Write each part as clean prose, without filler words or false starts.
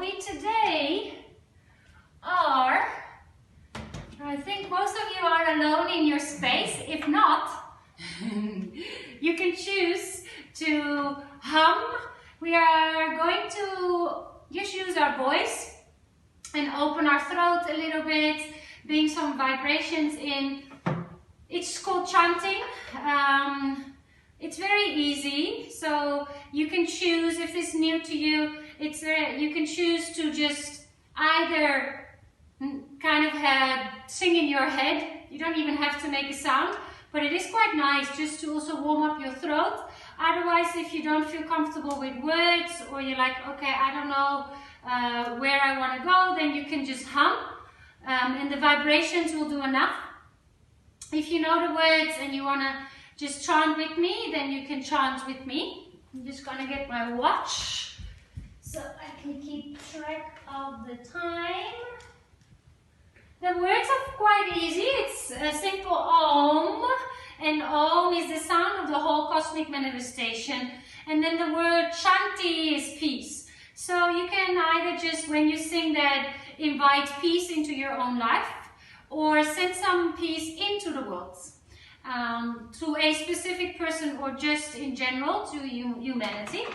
we today are, I think most of you are alone in your space. If not, you can choose to hum. We are going to just use our voice and open our throat a little bit, bring some vibrations in. It's called chanting. It's very easy, so you can choose, if it's new to you, you can choose to just either kind of sing in your head. You don't even have to make a sound, but it is quite nice just to also warm up your throat. Otherwise, if you don't feel comfortable with words, or you're like, okay, I don't know where I want to go, then you can just hum, and the vibrations will do enough. If you know the words and you want to just chant with me, then you can chant with me. I'm just going to get my watch so I can keep track of the time. The words are quite easy. It's a simple Om, and Om is the sound of the whole cosmic manifestation. And then the word Shanti is peace. So you can either just, when you sing that, invite peace into your own life, or send some peace into the world, to a specific person or just in general to humanity.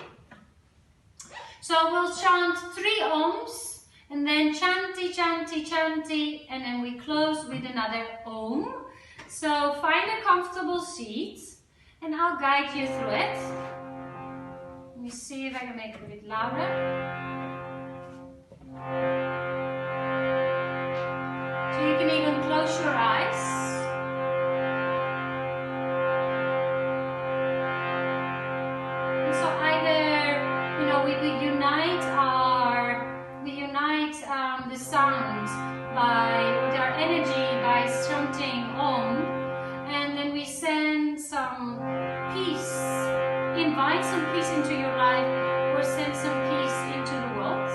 So we'll chant 3 Oms, and then chanty, chanty, chanty, and then we close with another Om. So find a comfortable seat, and I'll guide you through it. Let me see if I can make it a bit louder. So you can even close your eyes. And so either, you know, we unite the sound with our energy by chanting Om, and then we send some peace, invite some peace into your life, or send some peace into the world.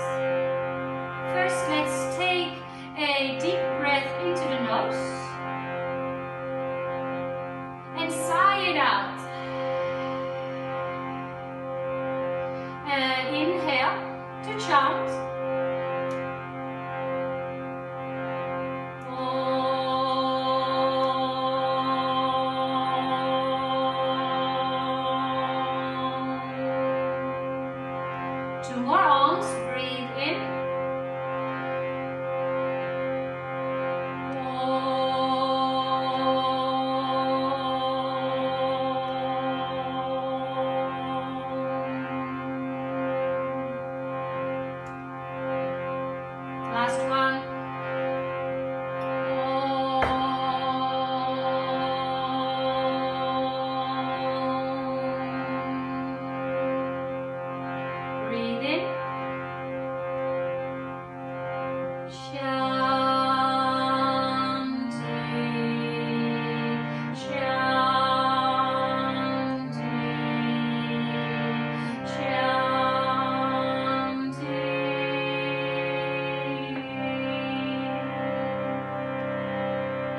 First, let's take a deep breath into the nose and sigh it out. Inhale to chant. Two more arms, breathe in. Last one. Breathe in.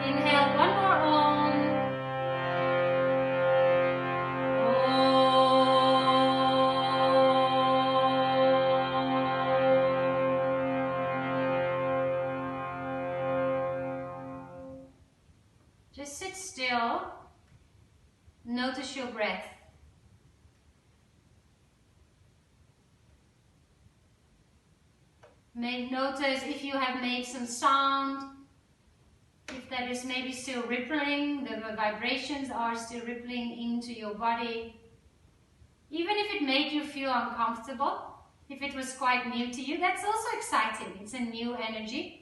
Inhale one more Om. Just sit still. Notice your breath. Notice if you have made some sound. If that is maybe still rippling, the vibrations are still rippling into your body. Even if it made you feel uncomfortable, if it was quite new to you, that's also exciting. It's a new energy.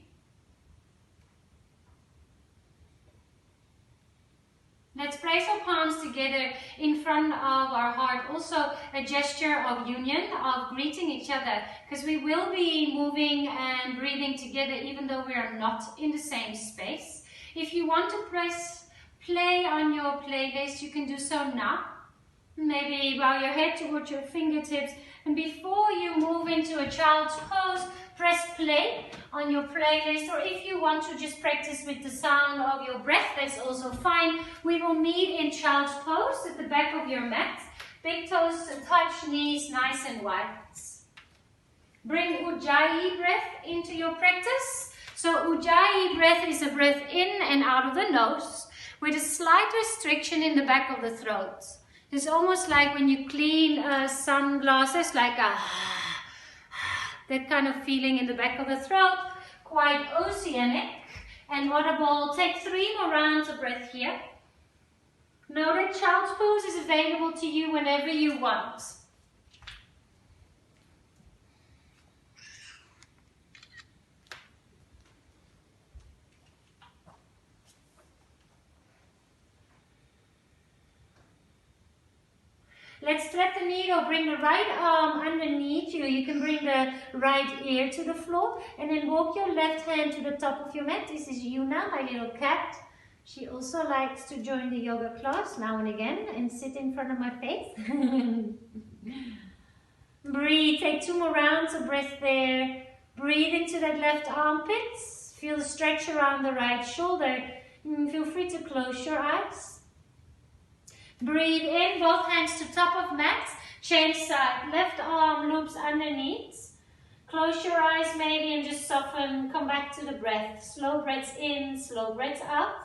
Let's place our palms together in front of our heart. Also a gesture of union, of greeting each other, because we will be moving and breathing together even though we are not in the same space. If you want to press play on your playlist, you can do so now. Maybe bow your head towards your fingertips, and before you move into a child's pose, press play on your playlist, or if you want to just practice with the sound of your breath, that's also fine. We will meet in child's pose at the back of your mat. Big toes touch, knees nice and wide. Bring Ujjayi breath into your practice. So Ujjayi breath is a breath in and out of the nose with a slight restriction in the back of the throat. It's almost like when you clean sunglasses, like a that kind of feeling in the back of the throat, quite oceanic and audible. Take 3 more rounds of breath here. Know that child's pose is available to you whenever you want. Let's thread the needle, bring the right arm underneath you. You can bring the right ear to the floor and then walk your left hand to the top of your mat. This is Yuna, my little cat. She also likes to join the yoga class now and again and sit in front of my face. Breathe, take 2 more rounds of breath there. Breathe into that left armpit. Feel the stretch around the right shoulder. Feel free to close your eyes. Breathe in, both hands to top of mat. Change side, left arm loops underneath. Close your eyes maybe and just soften. Come back to the breath. Slow breaths in, slow breaths out.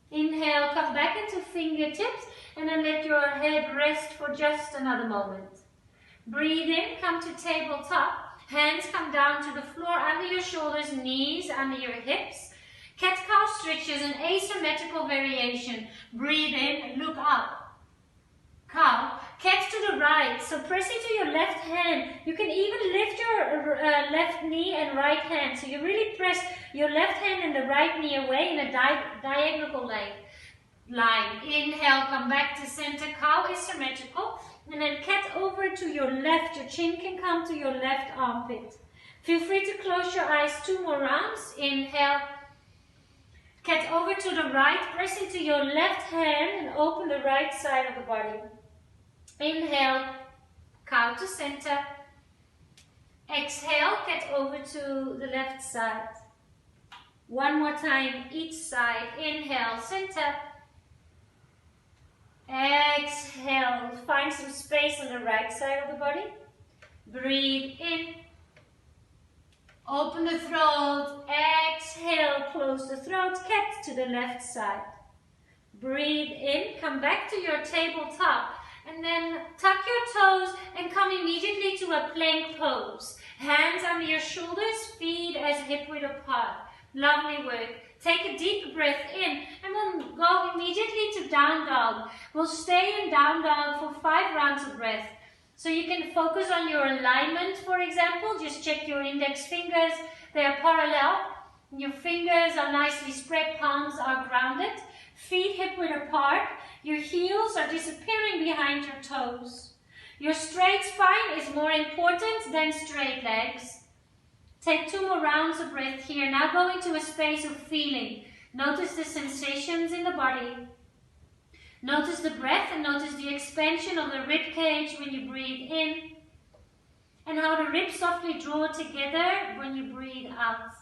Inhale, come back into fingertips and then let your head rest for just another moment. Breathe in, come to tabletop. Hands come down to the floor, under your shoulders, knees under your hips. Cat-cow stretches, an asymmetrical variation. Breathe in, look up. Cow. Cat to the right, so press into your left hand. You can even lift your left knee and right hand. So you really press your left hand and the right knee away in a diagonal line. Inhale, come back to center. Cow is symmetrical. And then cat over to your left. Your chin can come to your left armpit. Feel free to close your eyes 2 more rounds. Inhale. Cat over to the right. Press into your left hand and open the right side of the body. Inhale. Cow to center. Exhale. Cat over to the left side. 1 more time each side. Inhale. Center. Exhale, find some space on the right side of the body. Breathe in. Open the throat. Exhale, close the throat. Cat to the left side. Breathe in. Come back to your tabletop. And then tuck your toes and come immediately to a plank pose. Hands under your shoulders, feet as hip width apart. Lovely work. Take a deep breath in and we'll go immediately to down dog. We'll stay in down dog for 5 rounds of breath. So you can focus on your alignment, for example. Just check your index fingers. They are parallel. Your fingers are nicely spread. Palms are grounded. Feet hip width apart. Your heels are disappearing behind your toes. Your straight spine is more important than straight legs. Take 2 more rounds of breath here. Now go into a space of feeling. Notice the sensations in the body. Notice the breath and notice the expansion of the rib cage when you breathe in. And how the ribs softly draw together when you breathe out.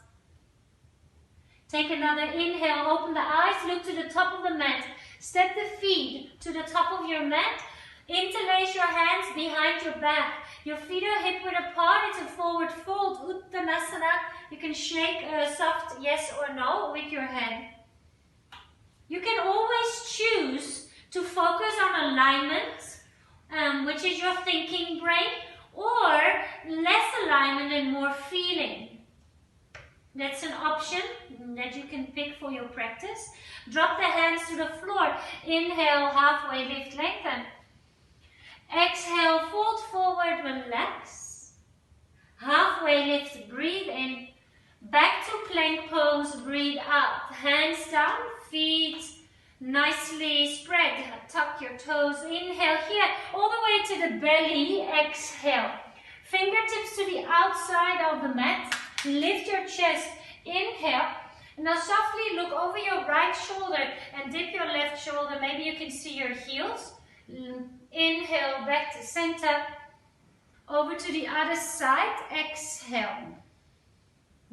Take another inhale. Open the eyes. Look to the top of the mat. Step the feet to the top of your mat. Interlace your hands behind your back. Your feet are hip width apart. It's a forward fold, Uttanasana. You can shake a soft yes or no with your hand. You can always choose to focus on alignment, which is your thinking brain, or less alignment and more feeling. That's an option that you can pick for your practice. Drop the hands to the floor. Inhale, halfway lift, lengthen. Exhale, fold forward, relax. Halfway lift, breathe in. Back to plank pose, breathe out. Hands down, feet nicely spread. Tuck your toes. Inhale here, all the way to the belly. Exhale. Fingertips to the outside of the mat. Lift your chest. Inhale. Now softly look over your right shoulder and dip your left shoulder. Maybe you can see your heels. Inhale, back to center. Over to the other side. Exhale.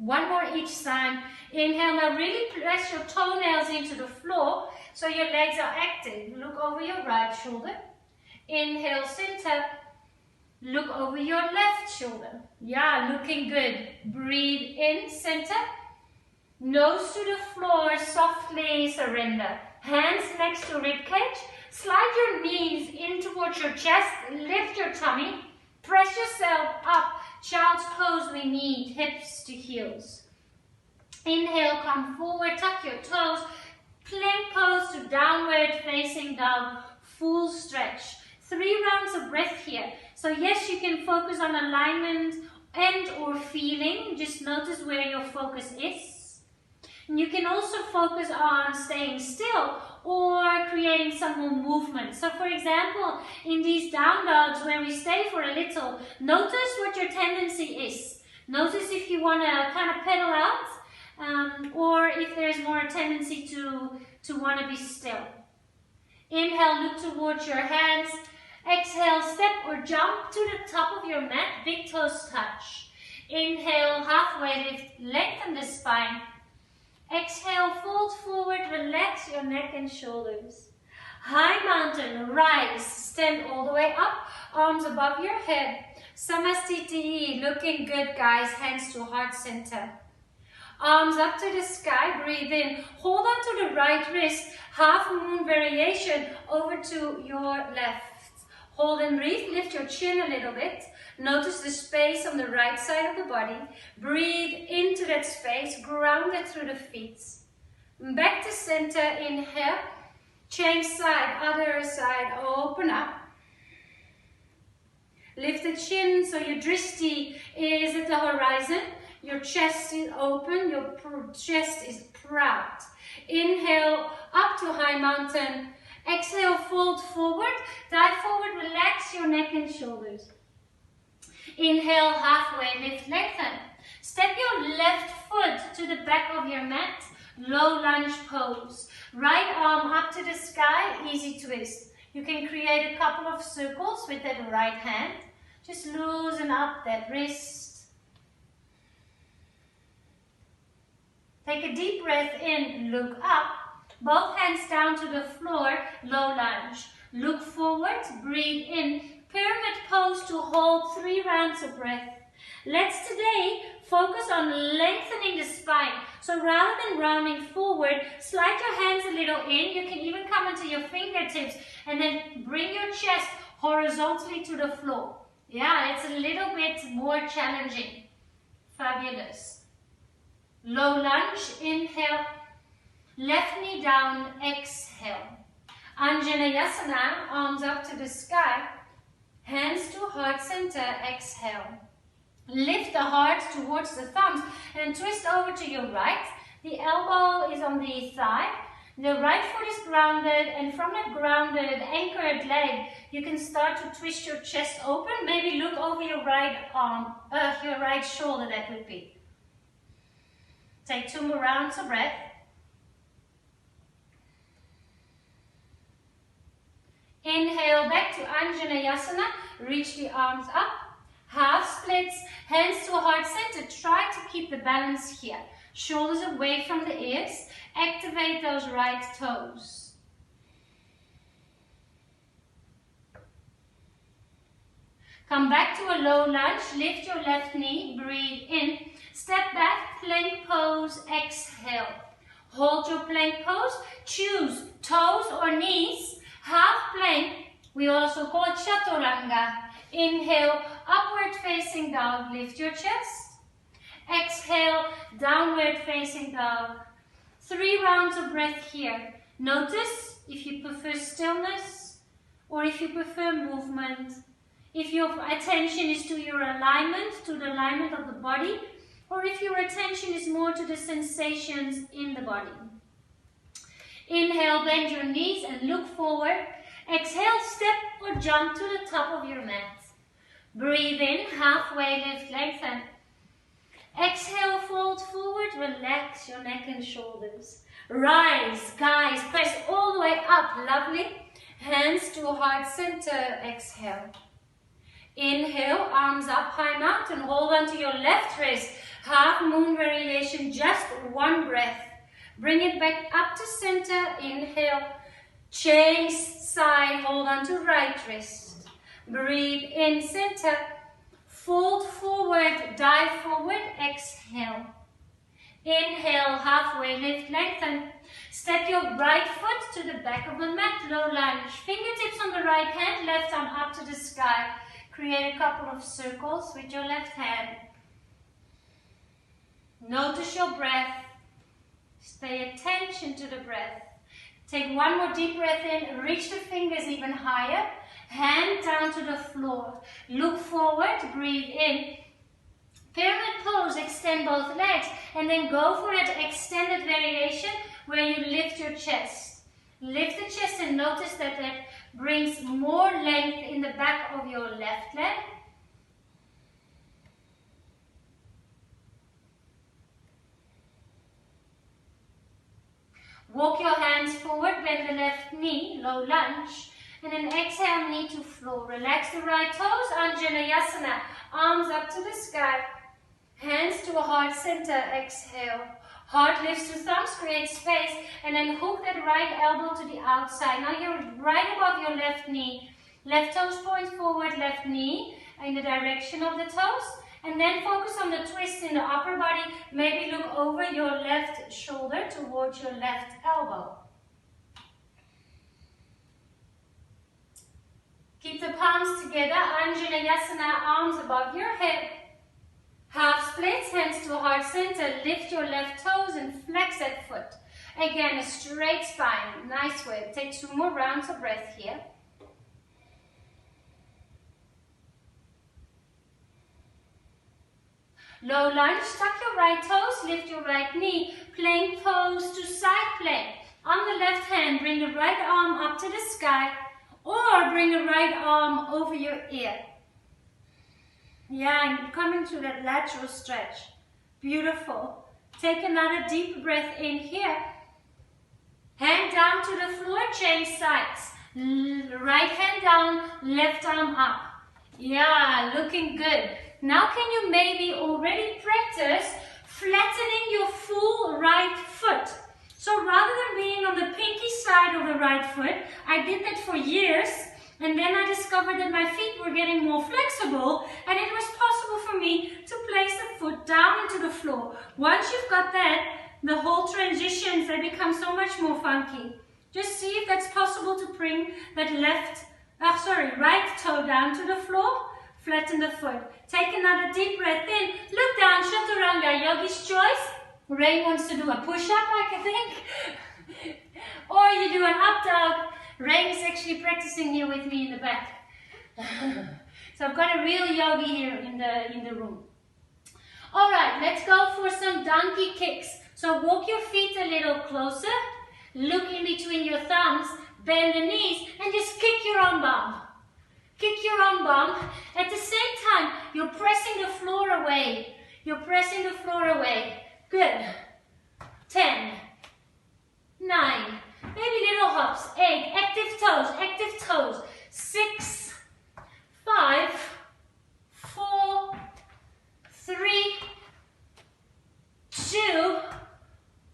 One more each time. Inhale, now really press your toenails into the floor so your legs are active. Look over your right shoulder. Inhale, center. Look over your left shoulder. Yeah, looking good. Breathe in, center. Nose to the floor, softly surrender. Hands next to ribcage. Slide your knees in towards your chest. Lift your tummy. Press yourself up. Child's pose we need, hips to heels. Inhale, come forward, tuck your toes. Plank pose to downward facing dog. Full stretch. 3 rounds of breath here. So yes, you can focus on alignment and or feeling. Just notice where your focus is. And you can also focus on staying still or creating some more movement. So for example, in these down dogs where we stay for a little, notice what your tendency is. Notice if you want to kind of pedal out or if there's more a tendency to want to be still. Inhale, look towards your hands. Exhale, step or jump to the top of your mat, big toes touch. Inhale, halfway lift, lengthen the spine. Exhale, fold forward, relax your neck and shoulders. High mountain, rise, stand all the way up, arms above your head. Samastiti, looking good guys, hands to heart center. Arms up to the sky, breathe in. Hold on to the right wrist, half moon variation over to your left. Hold and breathe, lift your chin a little bit. Notice the space on the right side of the body. Breathe into that space, grounded through the feet. Back to center, inhale. Change side, other side, open up. Lift the chin so your drishti is at the horizon. Your chest is open, your chest is proud. Inhale, up to high mountain. Exhale, fold forward, dive forward, relax your neck and shoulders. Inhale, halfway, lift, lengthen. Step your left foot to the back of your mat, low lunge pose. Right arm up to the sky, easy twist. You can create a couple of circles with that right hand. Just loosen up that wrist. Take a deep breath in, look up. Both hands down to the floor, low lunge. Look forward, breathe in. Pyramid pose to hold 3 rounds of breath. Let's today focus on lengthening the spine. So rather than rounding forward, slide your hands a little in. You can even come into your fingertips and then bring your chest horizontally to the floor. Yeah, it's a little bit more challenging. Fabulous. Low lunge, inhale. Left knee down, exhale. Anjaneyasana, arms up to the sky. Hands to heart center, exhale. Lift the heart towards the thumbs and twist over to your right. The elbow is on the thigh. The right foot is grounded, and from that grounded, anchored leg, you can start to twist your chest open. Maybe look over your right arm, your right shoulder, that would be. Take 2 more rounds of breath. Inhale back to Anjaneyasana, reach the arms up, half splits, hands to heart center. Try to keep the balance here. Shoulders away from the ears, activate those right toes. Come back to a low lunge, lift your left knee, breathe in, step back, plank pose, exhale. Hold your plank pose, choose toes or knees. Half plank, we also call it chaturanga. Inhale, upward facing dog, lift your chest. Exhale, downward facing dog. 3 rounds of breath here. Notice if you prefer stillness or if you prefer movement. If your attention is to your alignment, to the alignment of the body, or if your attention is more to the sensations in the body. Inhale, bend your knees and look forward. Exhale, step or jump to the top of your mat. Breathe in, halfway lift, lengthen. Exhale, fold forward, relax your neck and shoulders. Rise, guys, press all the way up, lovely. Hands to heart center, exhale. Inhale, arms up, high mountain, hold on to your left wrist. Half moon variation, just one breath. Bring it back up to center. Inhale. Chase side, hold on to right wrist. Breathe in, center. Fold forward, dive forward, exhale. Inhale, halfway lift, lengthen. Step your right foot to the back of the mat, low lunge. Fingertips on the right hand, left arm up to the sky. Create a couple of circles with your left hand. Notice your breath. Pay attention to the breath. Take one more deep breath in, reach the fingers even higher. Hand down to the floor. Look forward, breathe in. Pyramid pose, extend both legs, and then go for that extended variation where you lift your chest. Lift the chest and notice that that brings more length in the back of your left leg. Walk your hands forward, bend the left knee, low lunge. And then exhale, knee to floor. Relax the right toes, Anjaneyasana. Arms up to the sky. Hands to a heart center, exhale. Heart lifts to thumbs, create space. And then hook that right elbow to the outside. Now you're right above your left knee. Left toes point forward, left knee in the direction of the toes. And then focus on the twist in the upper body. Maybe look over your left shoulder towards your left elbow. Keep the palms together, Anjaneyasana, arms above your head. Half splits, hands to heart center. Lift your left toes and flex that foot. Again, a straight spine. Nice way. Take 2 more rounds of breath here. Low lunge, tuck your right toes, lift your right knee. Plank pose to side plank. On the left hand, bring the right arm up to the sky. Or bring the right arm over your ear. Yeah, and come into that lateral stretch. Beautiful. Take another deep breath in here. Hand down to the floor, change sides. Right hand down, left arm up. Yeah, looking good. Now can you maybe already practice flattening your full right foot? So rather than being on the pinky side of the right foot, I did that for years, and then I discovered that my feet were getting more flexible, and it was possible for me to place the foot down into the floor. Once you've got that, the whole transitions, they become so much more funky. Just see if that's possible to bring that right toe down to the floor, flatten the foot. Take another deep breath in, look down, Chaturanga, yogi's choice. Ray wants to do a push-up, I think. Or you do an up dog. Ray is actually practicing here with me in the back. So I've got a real yogi here in the room. Alright, let's go for some donkey kicks. So walk your feet a little closer. Look in between your thumbs. Bend the knees and just kick your own bum. Kick your own bum. At the same time, you're pressing the floor away. You're pressing the floor away. Good. 10, 9, maybe little hops. 8, active toes. 6, 5, 4, 3, 2,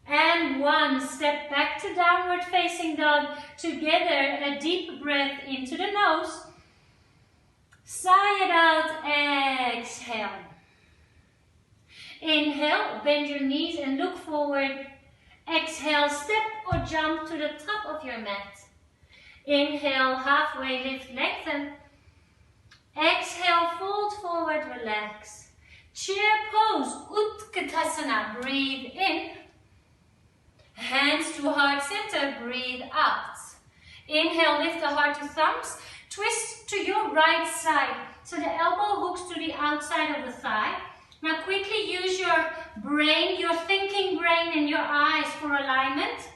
and 1. Step back to downward facing dog. Together, a deep breath into the nose. Sigh it out, exhale. Inhale, bend your knees and look forward. Exhale, step or jump to the top of your mat. Inhale, halfway lift, lengthen. Exhale, fold forward, relax. Chair pose, Utkatasana, breathe in. Hands to heart center, breathe out. Inhale, lift the heart to thumbs. Twist to your right side. So the elbow hooks to the outside of the thigh. Now quickly use your brain, your thinking brain and your eyes for alignment.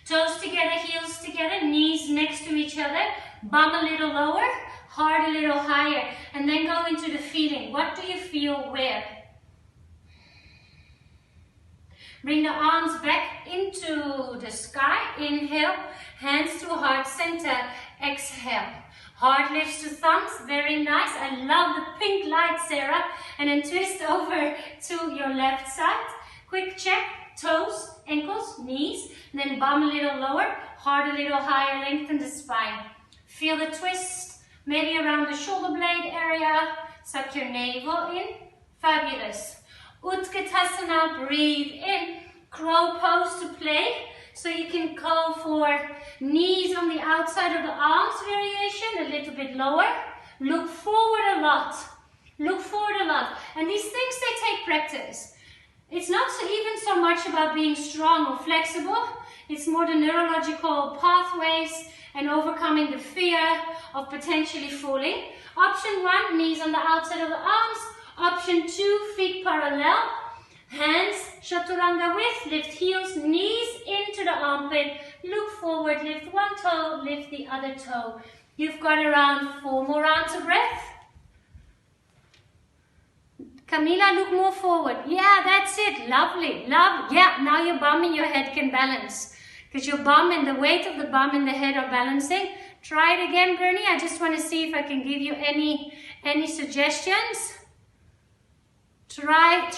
Toes together, heels together, knees next to each other. Bum a little lower, heart a little higher. And then go into the feeling. What do you feel where? Bring the arms back into the sky. Inhale, hands to heart center. Exhale. Heart lifts to thumbs, very nice. I love the pink light, Sarah. And then twist over to your left side. Quick check, toes, ankles, knees. And then bum a little lower, heart a little higher, lengthen the spine. Feel the twist, maybe around the shoulder blade area. Suck your navel in, fabulous. Utkatasana, breathe in. Crow pose to play. So you can go for knees on the outside of the arms variation, a little bit lower. Look forward a lot. Look forward a lot. And these things, they take practice. It's not even so much about being strong or flexible. It's more the neurological pathways and overcoming the fear of potentially falling. Option 1, knees on the outside of the arms. Option 2, feet parallel. Hands, chaturanga width, lift heels, knees into the armpit, look forward, lift one toe, lift the other toe. You've got around 4 more rounds of breath. Camila, look more forward. Yeah, that's it, lovely, lovely. Yeah, now your bum and your head can balance. Because your bum and the weight of the bum and the head are balancing. Try it again, Bernie. I just want to see if I can give you any suggestions. Try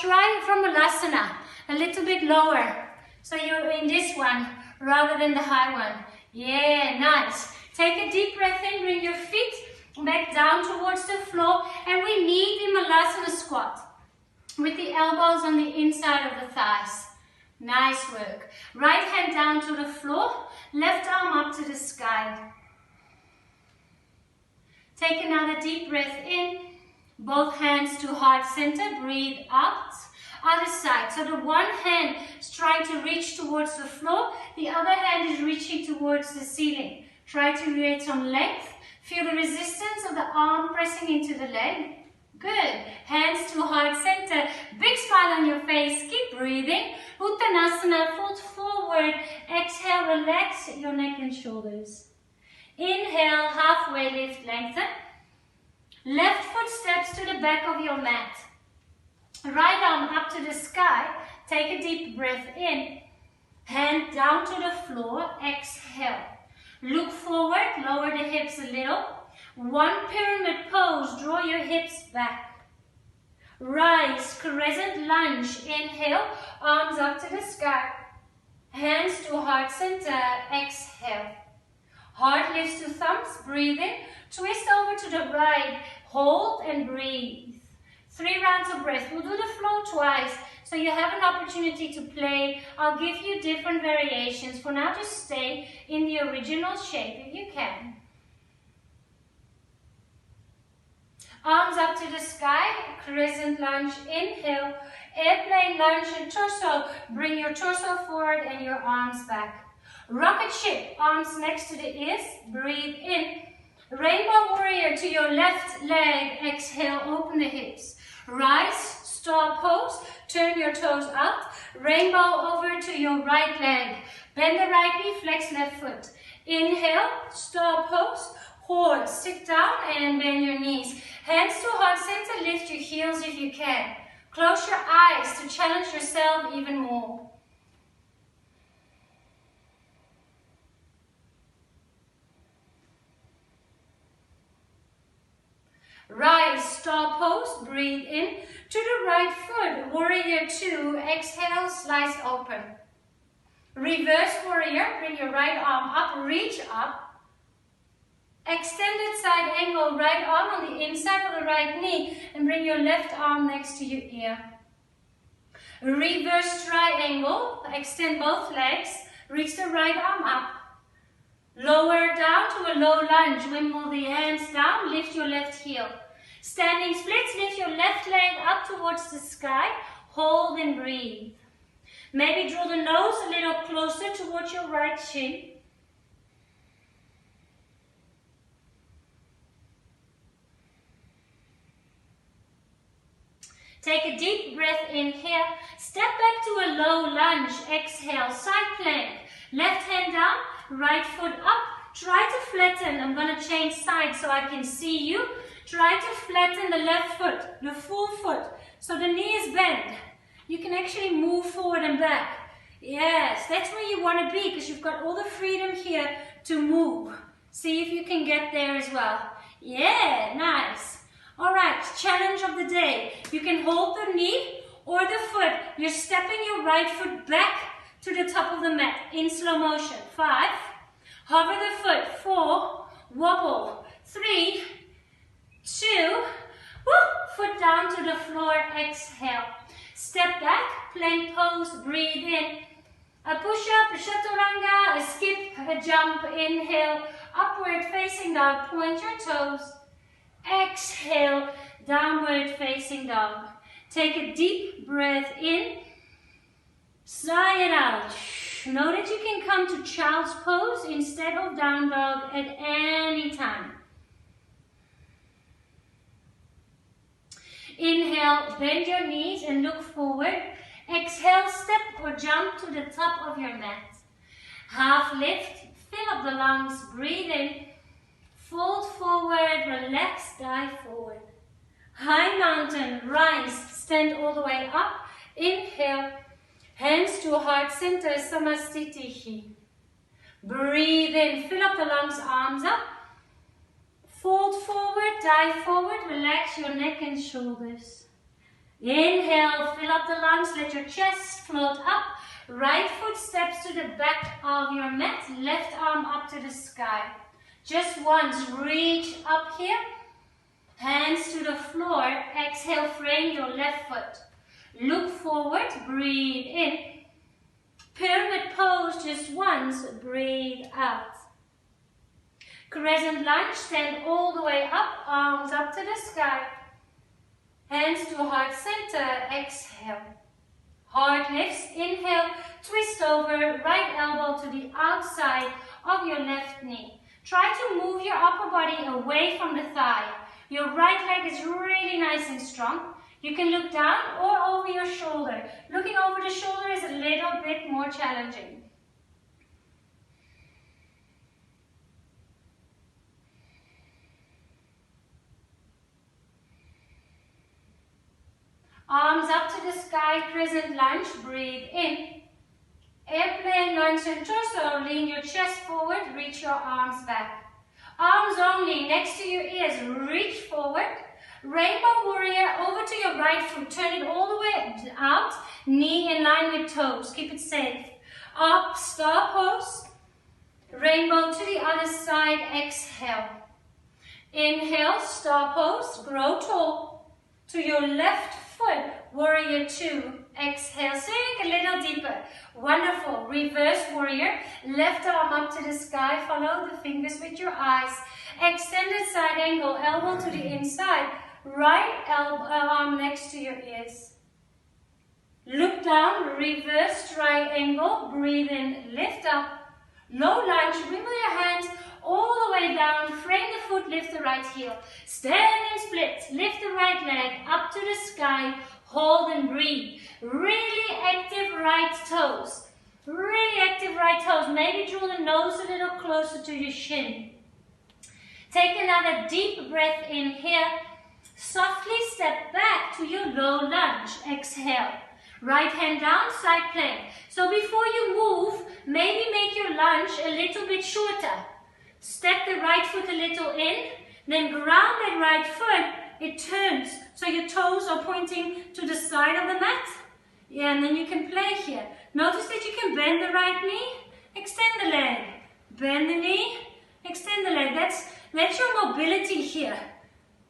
from Ulasana, a little bit lower. So you're in this one rather than the high one. Yeah, nice. Take a deep breath in, bring your feet back down towards the floor. And we meet in Malasana squat with the elbows on the inside of the thighs. Nice work. Right hand down to the floor, left arm up to the sky. Take another deep breath in. Both hands to heart center, breathe out. Other side, so the one hand is trying to reach towards the floor, the other hand is reaching towards the ceiling. Try to create some length. Feel the resistance of the arm pressing into the leg. Good. Hands to heart center. Big smile on your face. Keep breathing. Uttanasana, foot forward. Exhale, relax your neck and shoulders. Inhale, halfway lift, lengthen. Left foot steps to the back of your mat. Right arm up to the sky. Take a deep breath in. Hand down to the floor. Exhale. Look forward. Lower the hips a little. One pyramid pose. Draw your hips back. Rise. Crescent lunge. Inhale. Arms up to the sky. Hands to heart center. Exhale. Heart lifts to thumbs. Breathe in. Twist over to the right. Hold and breathe. 3 rounds of breath. We'll do the flow twice, so you have an opportunity to play. I'll give you different variations. For now, just stay in the original shape if you can. Arms up to the sky. Crescent lunge. Inhale. Airplane lunge and torso. Bring your torso forward and your arms back. Rocket ship. Arms next to the ears. Breathe in. Rainbow warrior to your left leg. Exhale, open the hips. Rise, star pose. Turn your toes out. Rainbow over to your right leg. Bend the right knee, flex left foot. Inhale, star pose. Horse, sit down and bend your knees. Hands to heart center, lift your heels if you can. Close your eyes to challenge yourself even more. Rise, star pose, breathe in. To the right foot, warrior 2, exhale, slice open. Reverse warrior, bring your right arm up, reach up. Extended side angle, right arm on the inside of the right knee and bring your left arm next to your ear. Reverse triangle, extend both legs, reach the right arm up. Lower down to a low lunge, wimble the hands down, lift your left heel. Standing splits, lift your left leg up towards the sky, hold and breathe. Maybe draw the nose a little closer towards your right shin. Take a deep breath in here. Step back to a low lunge. Exhale, side plank. Left hand down, right foot up. Try to flatten. I'm going to change sides so I can see you. Try to flatten the left foot, the full foot, so the knee is bent. You can actually move forward and back. Yes, that's where you want to be because you've got all the freedom here to move. See if you can get there as well. Yeah, nice. All right, challenge of the day. You can hold the knee or the foot. You're stepping your right foot back to the top of the mat in slow motion. 5, hover the foot. 4, wobble. 3, 2, foot down to the floor, exhale. Step back, plank pose, breathe in. A push-up, a chaturanga, a skip, a jump, inhale, upward facing dog, point your toes. Exhale, downward facing dog. Take a deep breath in, sigh it out. Know that you can come to child's pose instead of down dog at any time. Inhale, bend your knees and look forward. Exhale, step or jump to the top of your mat. Half lift, fill up the lungs, breathe in. Fold forward, relax, dive forward. High mountain, rise, stand all the way up. Inhale, hands to heart center, samastitihi. Breathe in, fill up the lungs, arms up. Fold forward, dive forward, relax your neck and shoulders. Inhale, fill up the lungs, let your chest float up. Right foot steps to the back of your mat, left arm up to the sky. Just once, reach up here, hands to the floor. Exhale, frame your left foot. Look forward, breathe in. Pyramid pose, just once, breathe out. Crescent lunge, stand all the way up, arms up to the sky. Hands to heart center, exhale. Heart lifts, inhale, twist over, right elbow to the outside of your left knee. Try to move your upper body away from the thigh. Your right leg is really nice and strong. You can look down or over your shoulder. Looking over the shoulder is a little bit more challenging. Arms up to the sky, crescent lunge, breathe in. Airplane lunge and torso, lean your chest forward, reach your arms back. Arms only, next to your ears, reach forward. Rainbow warrior, over to your right foot, turn it all the way out, knee in line with toes, keep it safe. Up, star pose. Rainbow to the other side, exhale. Inhale, star pose, grow tall. To your left foot, warrior 2. Exhale, sink a little deeper. Wonderful. Reverse warrior. Left arm up to the sky. Follow the fingers with your eyes. Extended side angle, elbow to the inside. Right arm next to your ears. Look down, reverse triangle. Breathe in, lift up. Low lunge, wiggle your hands all the way down. Frame the foot, lift the right heel. Stand and split. Lift the right leg up to the sky. Hold and breathe. Really active right toes. Really active right toes. Maybe draw the nose a little closer to your shin. Take another deep breath in here. Softly step back to your low lunge. Exhale. Right hand down, side plank. So before you move, maybe make your lunge a little bit shorter. Step the right foot a little in, then ground that right foot. It turns, so your toes are pointing to the side of the mat. Yeah, and then you can play here. Notice that you can bend the right knee, extend the leg. Bend the knee, extend the leg. That's your mobility here.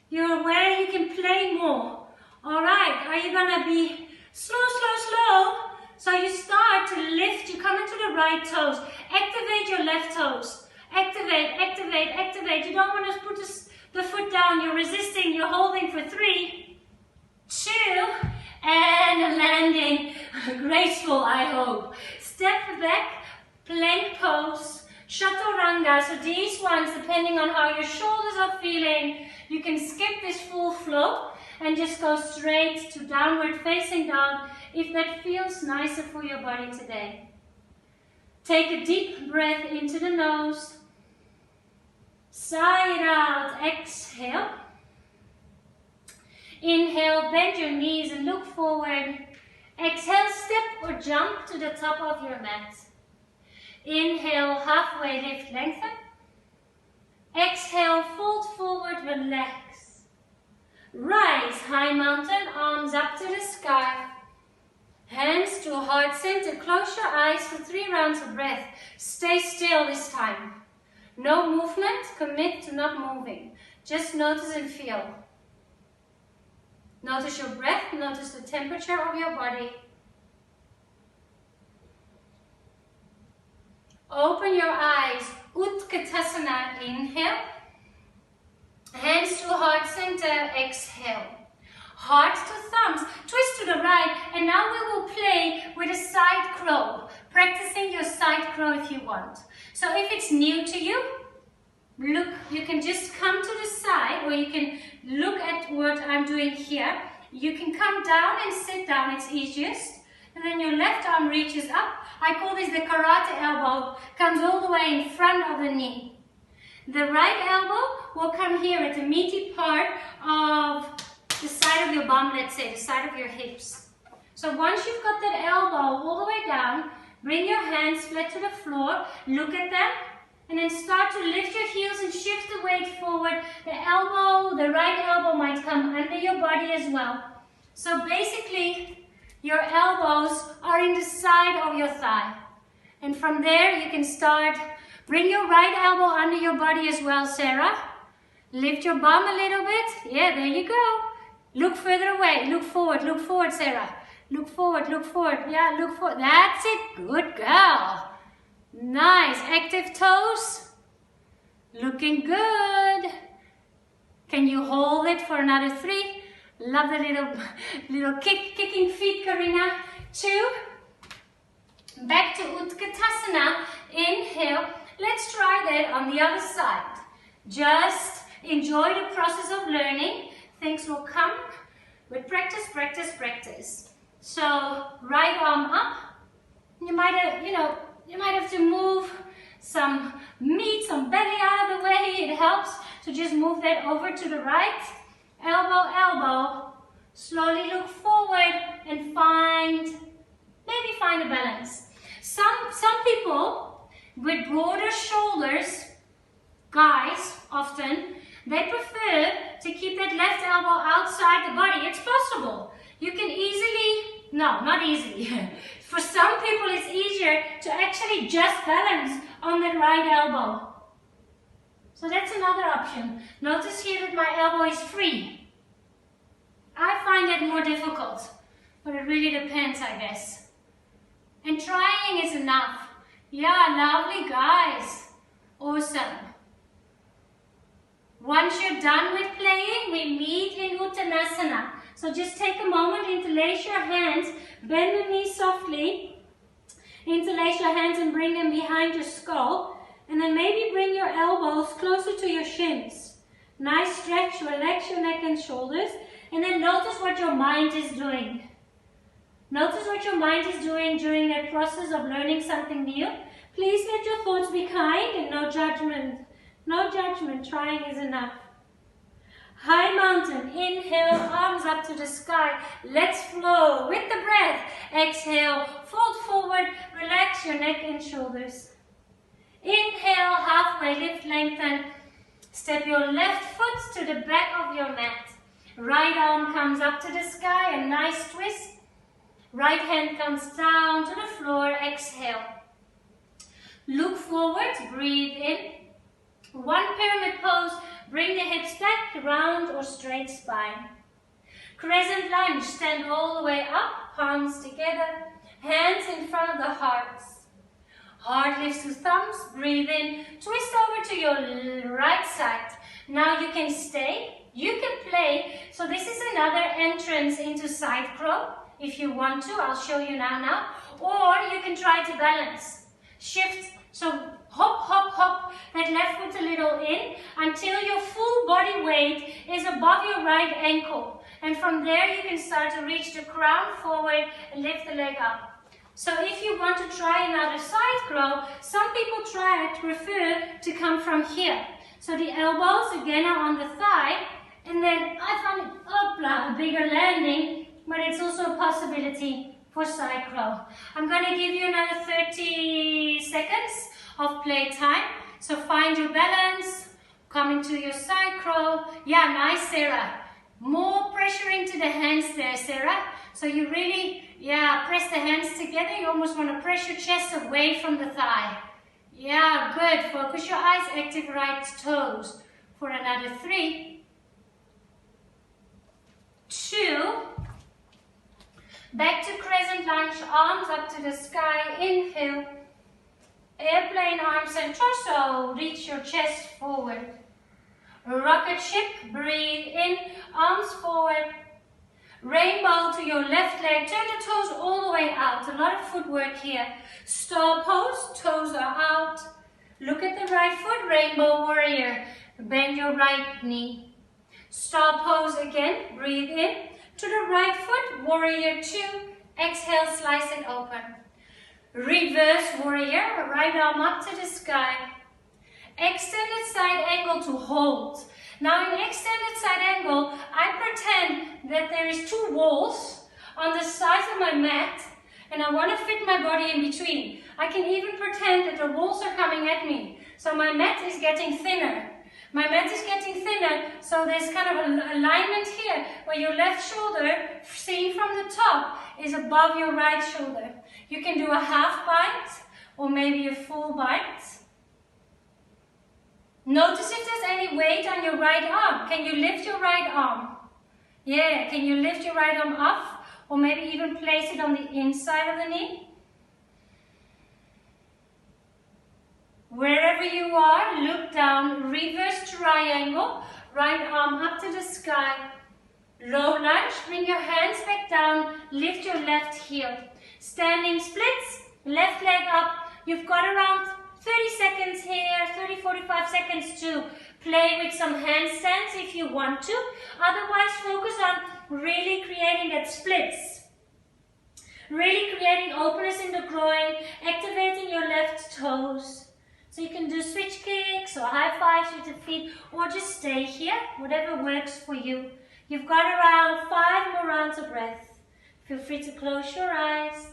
You're aware you can play more. All right, are you gonna be slow, slow, slow? So you start to lift, you come into the right toes. Activate your left toes. Activate, activate, activate. You don't want to put the foot down. You're resisting. You're holding for 3, 2, and landing. Graceful, I hope. Step back, plank pose, chaturanga. So these ones, depending on how your shoulders are feeling, you can skip this full flow and just go straight to downward facing dog if that feels nicer for your body today. Take a deep breath into the nose. Sigh it out, exhale. Inhale, bend your knees and look forward. Exhale, step or jump to the top of your mat. Inhale, halfway lift, lengthen. Exhale, fold forward, relax. Rise, high mountain, arms up to the sky. Hands to heart center. Close your eyes for 3 rounds of breath. Stay still this time. No movement. Commit to not moving. Just notice and feel. Notice your breath. Notice the temperature of your body. Open your eyes. Utkatasana. Inhale. Hands to heart center. Exhale. Heart to thumbs, twist to the right, and now we will play with a side crow, practicing your side crow if you want. So if it's new to you, look, you can just come to the side, or you can look at what I'm doing here. You can come down and sit down, it's easiest. And then your left arm reaches up. I call this the karate elbow, comes all the way in front of the knee. The right elbow will come here at the meaty part of the side of your bum, let's say, the side of your hips. So once you've got that elbow all the way down, bring your hands flat to the floor, look at them, and then start to lift your heels and shift the weight forward. The elbow, the right elbow might come under your body as well. So basically, your elbows are in the side of your thigh. And from there, you can start, bring your right elbow under your body as well, Sarah. Lift your bum a little bit. Yeah, there you go. Look further away, look forward, Sarah. Look forward, yeah, look forward. That's it, good girl. Nice, active toes. Looking good. Can you hold it for another 3? Love the little kicking feet, Karina. 2. Back to Utkatasana. Inhale. Let's try that on the other side. Just enjoy the process of learning. Things will come with practice, practice, practice. So right arm up. You might have to move some meat, some belly out of the way. It helps to just move that over to the right. Elbow, elbow. Slowly look forward and maybe find a balance. Some people with broader shoulders, guys often, they prefer to keep that left elbow outside the body. It's possible. You can easily, no, not easily. For some people, it's easier to actually just balance on that right elbow. So that's another option. Notice here that my elbow is free. I find that more difficult, but it really depends, I guess. And trying is enough. Yeah, lovely guys. Awesome. Once you're done with playing, we meet in Uttanasana. So just take a moment, interlace your hands, bend the knees softly, interlace your hands and bring them behind your skull, and then maybe bring your elbows closer to your shins. Nice stretch, relax your neck and shoulders, and then notice what your mind is doing. Notice what your mind is doing during that process of learning something new. Please let your thoughts be kind and no judgment. No judgment, trying is enough. High mountain, inhale, arms up to the sky. Let's flow with the breath. Exhale, fold forward, relax your neck and shoulders. Inhale, halfway lift, lengthen. Step your left foot to the back of your mat. Right arm comes up to the sky, a nice twist. Right hand comes down to the floor, exhale. Look forward, breathe in. One pyramid pose, bring the hips back, round or straight spine. Crescent lunge, stand all the way up, palms together, hands in front of the heart. Heart lifts to thumbs, breathe in, twist over to your right side. Now you can stay, you can play. So this is another entrance into side crow. If you want to, I'll show you now. Or you can try to balance. Shift, so hop, hop, hop, that left foot a little in until your full body weight is above your right ankle. And from there you can start to reach the crown forward and lift the leg up. So if you want to try another side crow, some people prefer to come from here. So the elbows again are on the thigh, and then I found it a bigger landing, but it's also a possibility for side crow. I'm going to give you another 30 seconds of play time. So find your balance, Come into your side crow. Yeah, nice, Sarah. More pressure into the hands there, Sarah. So you really, yeah, press the hands together. You almost want to press your chest away from the thigh. Yeah, good. Focus your eyes, active right toes. For another 3, 2. Back to crescent lunge, arms up to the sky. Inhale. Airplane arms and torso. Reach your chest forward. Rocket ship, breathe in, arms forward. Rainbow to your left leg, turn the toes all the way out. A lot of footwork here. Star pose, toes are out. Look at the right foot, rainbow warrior. Bend your right knee. Star pose again, breathe in. To the right foot, warrior 2. Exhale, slice it open. Reverse warrior, right arm up to the sky. Extended side angle to hold. Now in extended side angle, I pretend that there is 2 walls on the sides of my mat and I want to fit my body in between. I can even pretend that the walls are coming at me. So my mat is getting thinner. My mat is getting thinner, so there's kind of an alignment here where your left shoulder, seen from the top, is above your right shoulder. You can do a half bite or maybe a full bite. Notice if there's any weight on your right arm. Can you lift your right arm? Yeah, can you lift your right arm up or maybe even place it on the inside of the knee? Wherever you are, look down, reverse triangle, right arm up to the sky. Low lunge, bring your hands back down, lift your left heel. Standing splits, left leg up. You've got around 30 seconds here, 30-45 seconds to play with some handstands if you want to. Otherwise, focus on really creating that splits. Really creating openness in the groin, activating your left toes. So you can do switch kicks or high fives with the feet or just stay here, whatever works for you. You've got around 5 more rounds of breath. Feel free to close your eyes.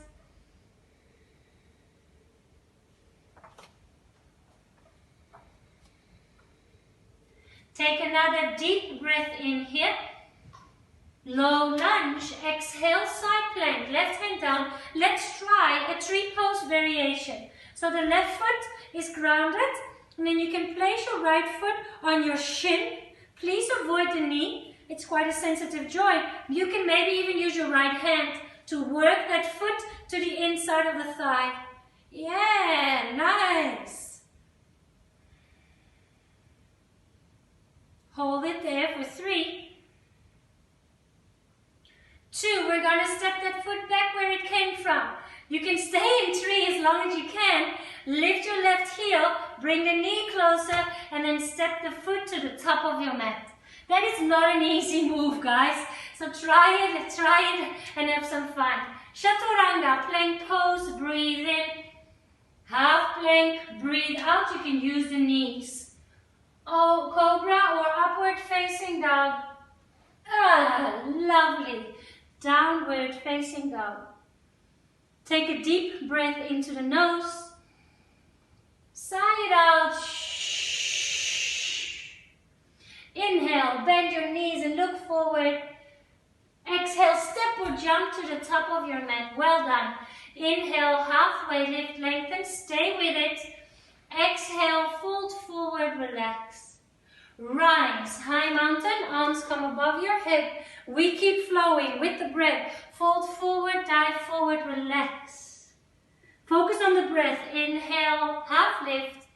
Take another deep breath in here. Low lunge, exhale, side plank, left hand down. Let's try a tree pose variation. So the left foot is grounded, and then you can place your right foot on your shin. Please avoid the knee. It's quite a sensitive joint. You can maybe even use your right hand to work that foot to the inside of the thigh. Yeah, nice. Hold it there for 3, 2. We're going to step that foot back where it came from. You can stay in 3 as long as you can. Lift your left heel, bring the knee closer, and then step the foot to the top of your mat. That is not an easy move, guys. So try it, and have some fun. Chaturanga, plank pose, breathe in. Half plank, breathe out. You can use the knees. Oh, cobra or upward facing dog. Ah, lovely. Downward facing dog. Take a deep breath into the nose. Sigh it out. Inhale, bend your knees and look forward. Exhale, step or jump to the top of your mat. Well done. Inhale, halfway lift, lengthen, stay with it. Exhale, fold forward, relax. Rise, high mountain, arms come above your head. We keep flowing with the breath. Fold forward, dive forward, relax. Focus on the breath. Inhale, half lift.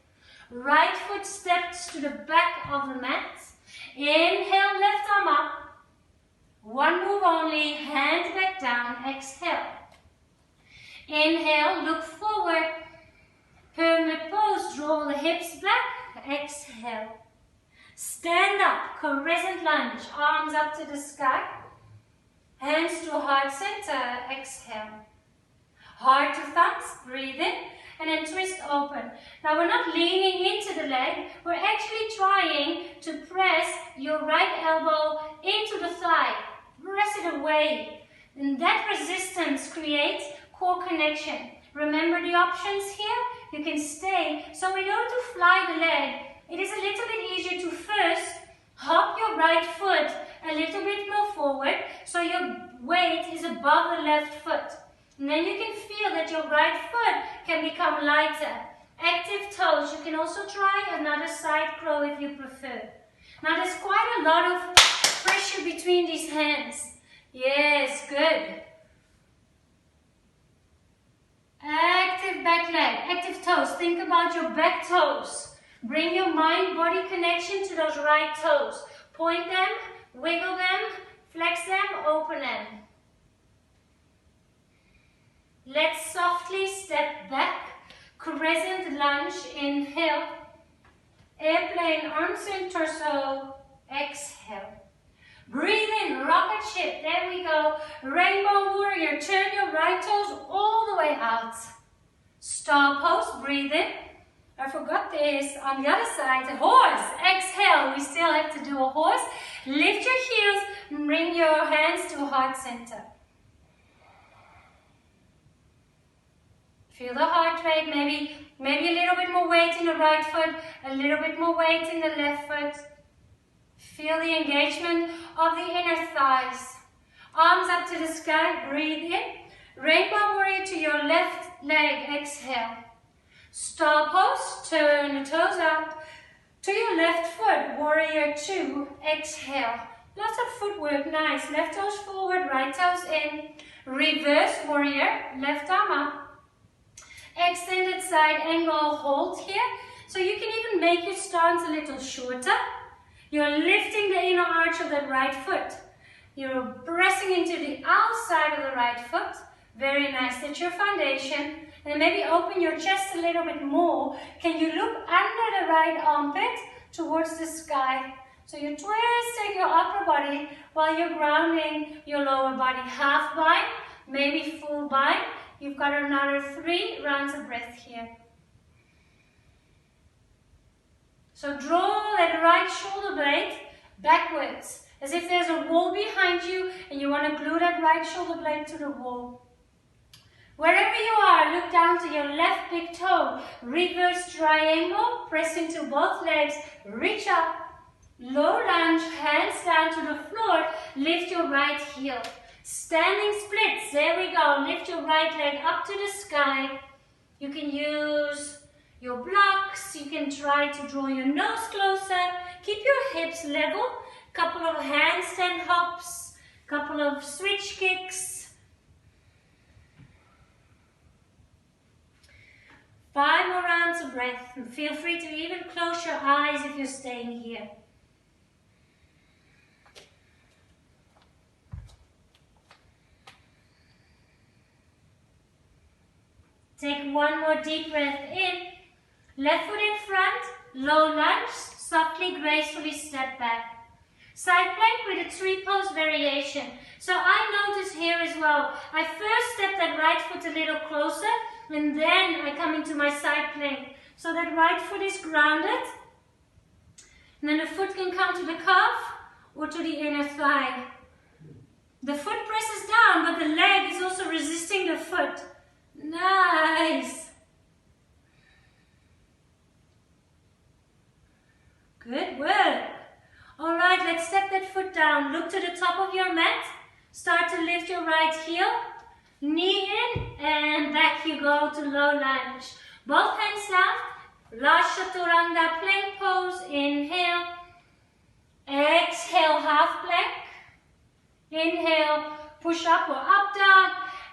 Right foot steps to the back of the mat. Inhale, left arm up. 1 move only, hand back down, exhale. Inhale, look forward. Hermit pose, draw the hips back, exhale. Stand up, crescent lunge, arms up to the sky. Hands to heart center, exhale. Heart to thumbs, breathe in, and then twist open. Now we're not leaning into the leg, we're actually trying to press your right elbow into the thigh. Press it away. And that resistance creates core connection. Remember the options here? You can stay. So in order to fly the leg, it is a little bit easier to first hop your right foot a little bit more forward so your weight is above the left foot. And then you can feel that your right foot can become lighter. Active toes. You can also try another side crow if you prefer. Now there's quite a lot of pressure between these hands. Yes, good. Active back leg, active toes. Think about your back toes. Bring your mind-body connection to those right toes. Point them, wiggle them, flex them, open them. Let's softly step back. Crescent lunge, inhale. Airplane, arms and torso, exhale. Breathe in, rocket ship, there we go. Rainbow warrior, turn your right toes all the way out. Star pose, breathe in. I forgot this, on the other side, horse, exhale. We still have to do a horse. Lift your heels, bring your hands to heart center. Feel the heart rate, maybe a little bit more weight in the right foot, a little bit more weight in the left foot. Feel the engagement of the inner thighs. Arms up to the sky, breathe in. Rainbow warrior to your left leg, exhale. Star pose, turn the toes out. To your left foot, warrior 2, exhale. Lots of footwork, nice. Left toes forward, right toes in. Reverse warrior, left arm up. Extended side angle, hold here. So you can even make your stance a little shorter. You're lifting the inner arch of that right foot. You're pressing into the outside of the right foot. Very nice. That's your foundation. And maybe open your chest a little bit more. Can you look under the right armpit towards the sky? So you're twisting your upper body while you're grounding your lower body. Half bind, maybe full bind. You've got another 3 rounds of breath here. So draw that right shoulder blade backwards, as if there's a wall behind you and you want to glue that right shoulder blade to the wall. Wherever you are, look down to your left big toe. Reverse triangle, press into both legs, reach up. Low lunge, hands down to the floor, lift your right heel. Standing splits, there we go. Lift your right leg up to the sky. You can use your blocks. You can try to draw your nose closer. Keep your hips level. Couple of handstand hops. Couple of switch kicks. 5 more rounds of breath. And feel free to even close your eyes if you're staying here. Take one more deep breath in. Left foot in front, low lunge, softly, gracefully step back. Side plank with a tree pose variation. So I notice here as well, I first step that right foot a little closer and then I come into my side plank. So that right foot is grounded. And then the foot can come to the calf or to the inner thigh. The foot presses down, but the leg is also resisting the foot. Nice. Good work. All right, let's step that foot down. Look to the top of your mat. Start to lift your right heel. Knee in and back you go to low lunge. Both hands down. Last chaturanga plank pose. Inhale. Exhale, half plank. Inhale, push up or up down.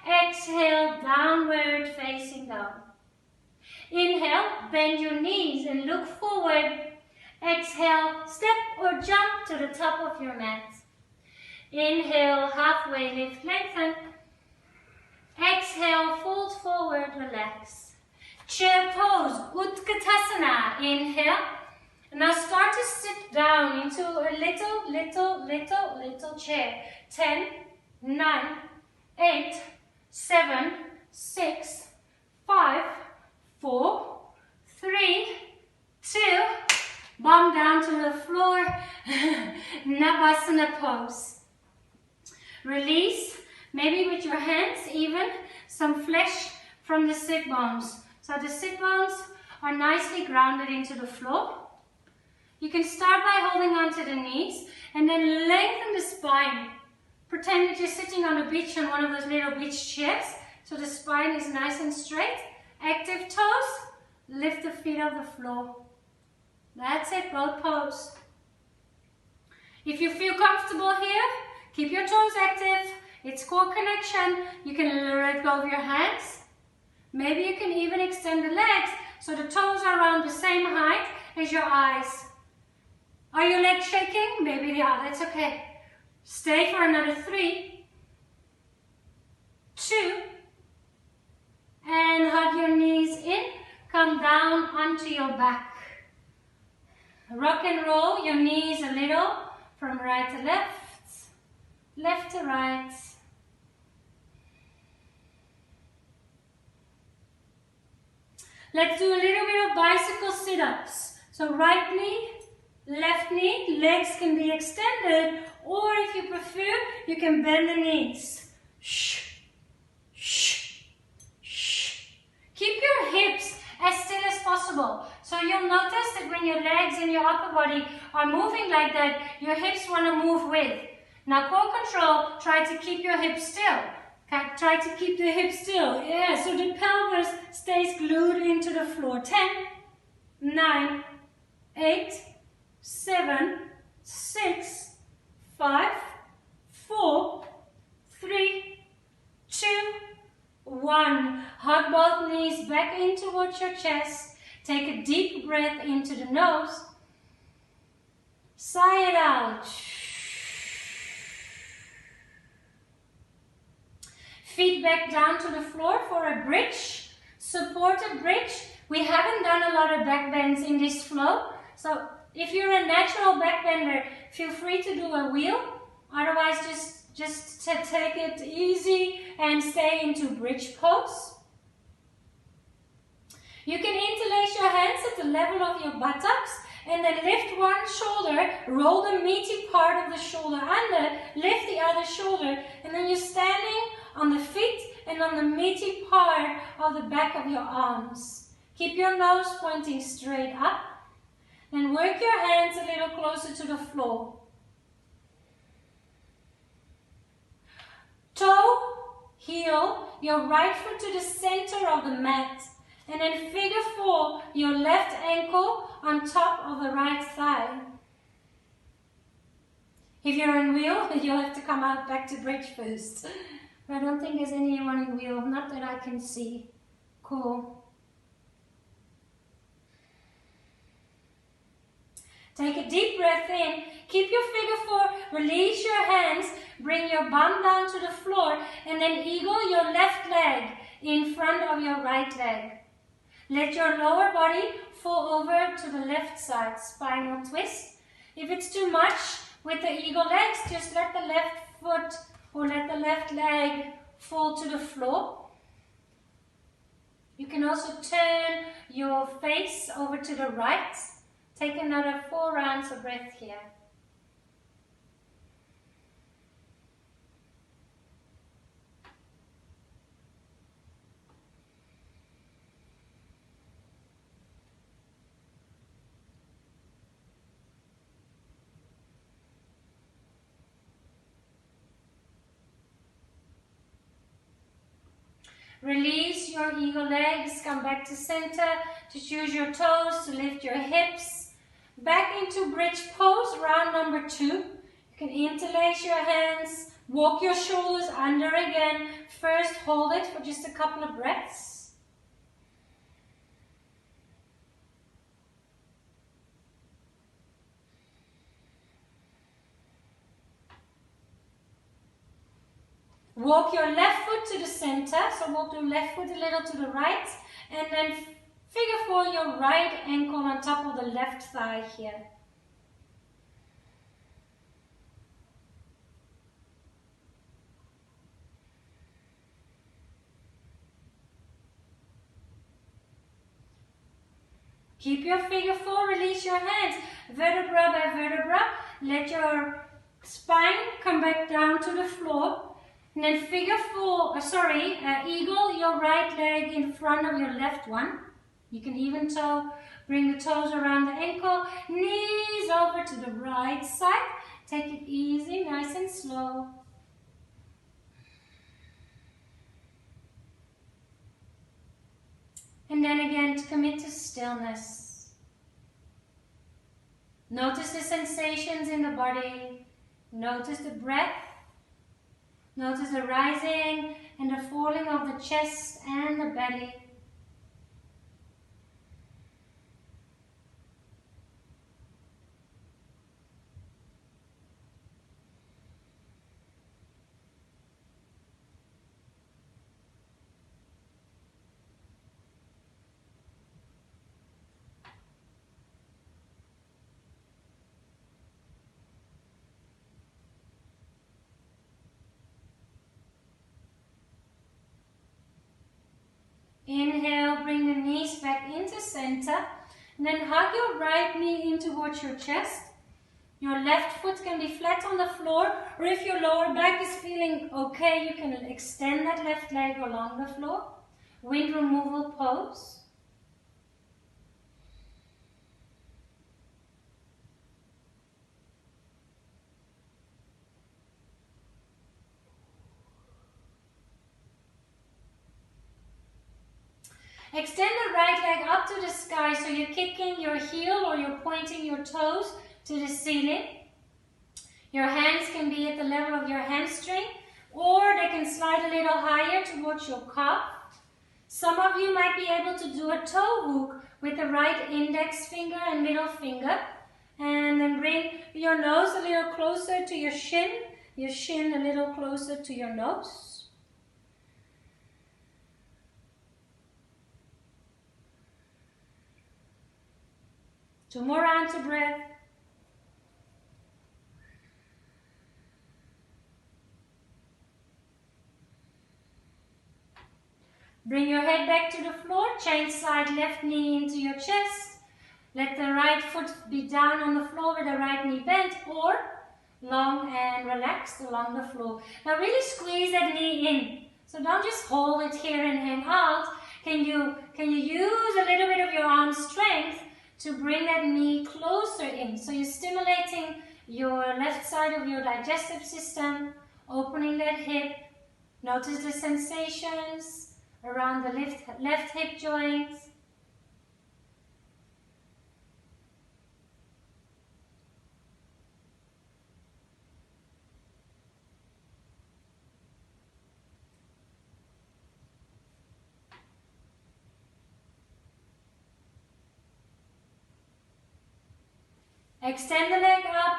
Exhale, downward facing down. Inhale, bend your knees and look forward. Exhale, step or jump to the top of your mat. Inhale, halfway lift, lengthen. Exhale, fold forward, relax. Chair pose, Utkatasana. Inhale. And now start to sit down into a little chair. 10, 9, 8, 7, 6, 5, 4, 3, 2, bum down to the floor, Navasana pose. Release, maybe with your hands even, some flesh from the sit bones. So the sit bones are nicely grounded into the floor. You can start by holding onto the knees and then lengthen the spine. Pretend that you're sitting on a beach on one of those little beach chairs, so the spine is nice and straight. Active toes, lift the feet off the floor. That's it, both pose. If you feel comfortable here, keep your toes active. It's core connection. You can let go of your hands. Maybe you can even extend the legs so the toes are around the same height as your eyes. Are your legs shaking? Maybe they are, that's okay. Stay for another 3, 2, and hug your knees in. Come down onto your back. Rock and roll your knees a little from right to left, left to right. Let's do a little bit of bicycle sit-ups. So right knee, legs can be extended, or if you prefer, you can bend the knees. Shh, shh, shh. Keep your hips as still as possible. So you'll notice that when your legs and your upper body are moving like that, your hips want to move with. Now core control, try to keep your hips still. Okay, try to keep the hips still. Yeah, so the pelvis stays glued into the floor. 10, 9, 8, 7, 6, 5, 4, 3, 2, 1. Hug both knees back in towards your chest. Take a deep breath into the nose. Sigh it out. Feet back down to the floor for a bridge. Supported bridge. We haven't done a lot of back bends in this flow. So if you're a natural backbender, feel free to do a wheel. Otherwise, just take it easy and stay into bridge pose. You can interlace your hands at the level of your buttocks and then lift one shoulder, roll the meaty part of the shoulder under, lift the other shoulder, and then you're standing on the feet and on the meaty part of the back of your arms. Keep your nose pointing straight up. And work your hands a little closer to the floor. Toe, heel, your right foot to the center of the mat. And then figure 4, your left ankle on top of the right thigh. If you're in wheel, you'll have to come out back to bridge first. But I don't think there's anyone in wheel, not that I can see. Cool. Take a deep breath in, keep your figure 4, release your hands, bring your bum down to the floor, and then eagle your left leg in front of your right leg. Let your lower body fall over to the left side, spinal twist. If it's too much with the eagle legs, just let the left foot or let the left leg fall to the floor. You can also turn your face over to the right. Take another 4 rounds of breath here. Release your eagle legs, come back to center, to choose your toes, to lift your hips. Back into bridge pose, round number 2. You can interlace your hands, walk your shoulders under again. First, hold it for just a couple of breaths. Walk your left foot to the center, so walk your left foot a little to the right, and then figure 4 your right ankle on top of the left thigh here. Keep your figure 4, release your hands, vertebra by vertebra. Let your spine come back down to the floor. And then figure 4, eagle your right leg in front of your left one. You can even Bring the toes around the ankle, knees over to the right side. Take it easy, nice and slow. And then again, to commit to stillness. Notice the sensations in the body. Notice the breath. Notice the rising and the falling of the chest and the belly. Inhale, bring the knees back into center. And then hug your right knee in towards your chest. Your left foot can be flat on the floor, or if your lower back is feeling okay, you can extend that left leg along the floor. Wind removal pose. Extend the right leg up to the sky, so you're kicking your heel or you're pointing your toes to the ceiling. Your hands can be at the level of your hamstring, or they can slide a little higher towards your calf. Some of you might be able to do a toe hook with the right index finger and middle finger. And then bring your nose a little closer to your shin a little closer to your nose. 2 more rounds of breath. Bring your head back to the floor. Change side left knee into your chest. Let the right foot be down on the floor with the right knee bent, or long and relaxed along the floor. Now really squeeze that knee in. So don't just hold it here and hang out. Can you use a little bit of your arm strength to bring that knee closer in? So you're stimulating your left side of your digestive system, opening that hip. Notice the sensations around the left hip joint. Extend the leg up,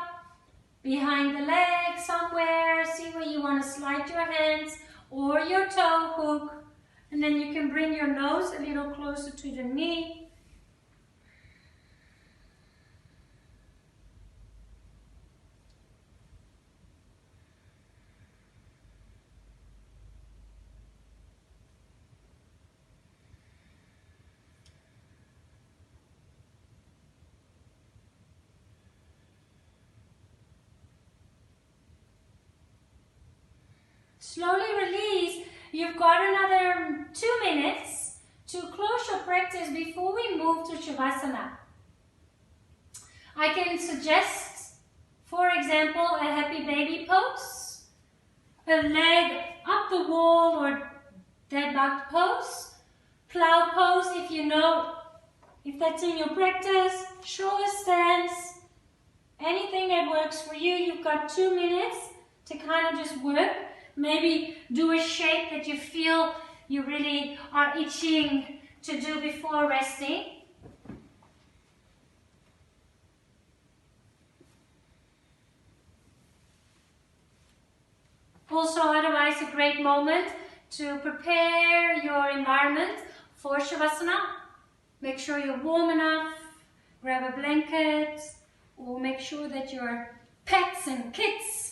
behind the leg somewhere. See where you want to slide your hands or your toe hook. And then you can bring your nose a little closer to the knee. Slowly release. You've got another 2 minutes to close your practice before we move to Shavasana. I can suggest, for example, a happy baby pose, a leg up the wall or dead bug pose, plow pose if you know, if that's in your practice, shoulder stance, anything that works for you. You've got 2 minutes to kind of just work. Maybe do a shape that you feel you really are itching to do before resting. Also, otherwise a great moment to prepare your environment for Shavasana. Make sure you're warm enough, grab a blanket, or make sure that your pets and kids